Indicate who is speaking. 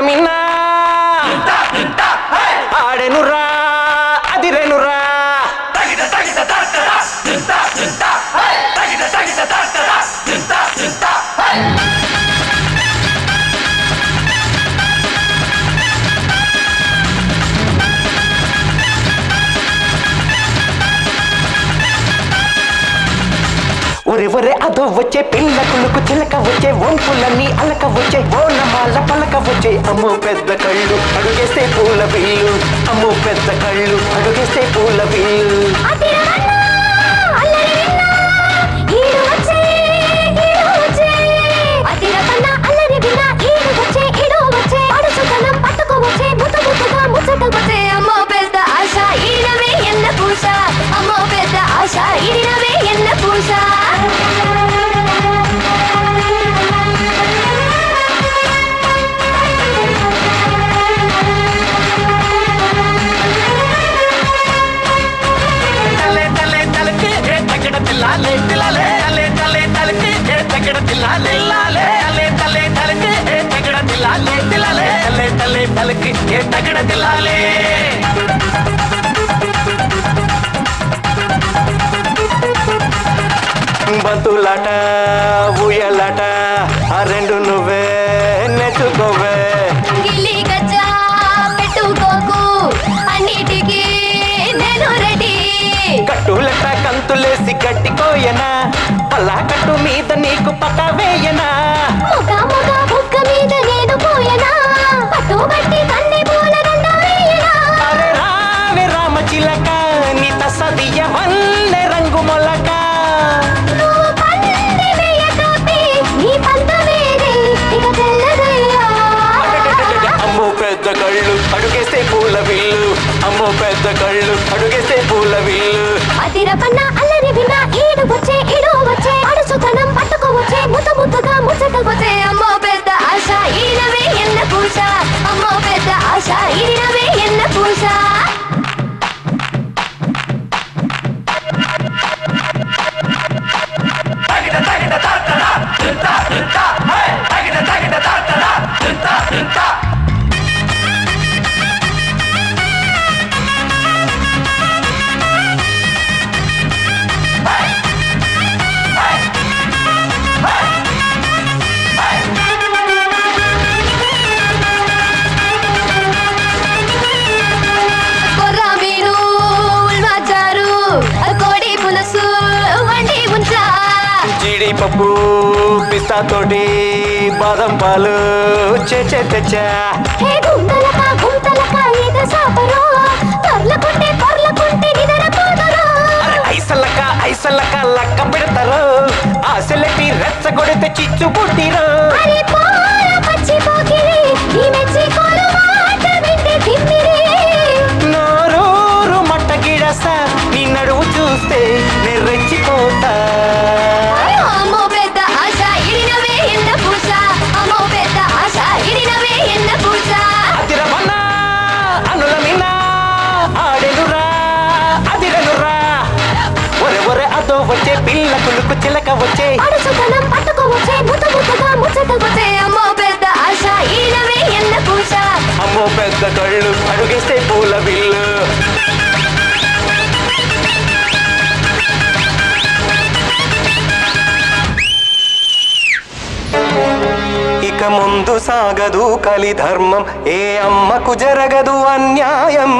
Speaker 1: మిన్నా ఆడెనురా అదిరెనురా ఒరెవరే అదో వచ్చే పిల్ల కులుకు చిలక వచ్చే వంపులన్నీ అలక వచ్చే ఓనమాల పలక వచ్చే అమ్మో పెద్ద కళ్ళు అడుగేస్తే పూల బిల్లు అమ్మో పెద్ద కళ్ళు అడుగేస్తే పూల బిల్లు
Speaker 2: అమ్మో పెద్ద ఆశ ఇడినవే ఎన్న పూష అమ్మో పెద్ద ఆశ ఇడినవే ఎన్న పూష
Speaker 1: బంతులాట ఊయలాట ఆ రెండు నువ్వే నెచ్చుకోవే
Speaker 2: గిల్లి గజ్జా పెట్టుకోకు అన్నిటికీ నేను రెడీ
Speaker 1: కట్టులట కంతులేసి గట్టికోయనా పల్లా కట్టు మీద నీకు పక్క వేయనా
Speaker 2: ముఖ ముఖ బుక్క మీద నేను పోయనా పట్టుబట్టి కన్ని పూల దండ వేయనా
Speaker 1: అరే రావే రామ చిలక నీ తసదియ వల్లే రంగు మొలక
Speaker 2: నువ్వు పంది వేయకపోతే నీ పంత వేరే ఇక తెల్లదయ్యా
Speaker 1: అమ్మో పెద్ద కళ్ళు అడుగేస్తే పూల బిల్లు అమ్మో పెద్ద కళ్ళు అడుగేస్తే పూల బిల్లు
Speaker 2: అతిర పన్న అల్లరి విన్న ఈడు వచ్చే అడుసుతనం పట్టుకోవచ్చే ముద్దుగా ముచ్చటకొచ్చే అమ్మో పెద్ద ఆశ ఈడవే ఎన్న పూష అమ్మో పెద్ద ఆశ ఈడవే ఎన్న పూష
Speaker 1: జీడిపప్పు పిస్తా తోటి బాదం పాలు తెచ్చా ఐసల్లక లక్క పెడతారు ఆశలకి రెచ్చగొడితే చిచ్చు పుట్టిరు నోరూరు మట్ట గిడస నీ నడువు చూస్తే నేను రెచ్చిపోతా
Speaker 2: అమ్మో పెద్ద ఆశ ఇడినవే ఎన్న పూష అమ్మో పెద్ద ఆశ ఇడినవే ఎన్న పూష
Speaker 1: అదిరమన్నా అనుల మిన్నా ఆడెనురా అదిరెనురా ఒరె అదో వచ్చే పిల్ల కులుకు చిలక వచ్చే
Speaker 2: అడుసుతనం పట్టుకోవచ్చే ముద్దుగా ముచ్చటకొచ్చే అమ్మో పెద్ద ఆశ ఇడినవే ఎన్న పూష
Speaker 1: అమ్మో పెద్ద కళ్ళు అడుగేస్తే పూల బిల్లు ఇక ముందు సాగదు కలి ధర్మం ఏ అమ్మకు జరగదు అన్యాయం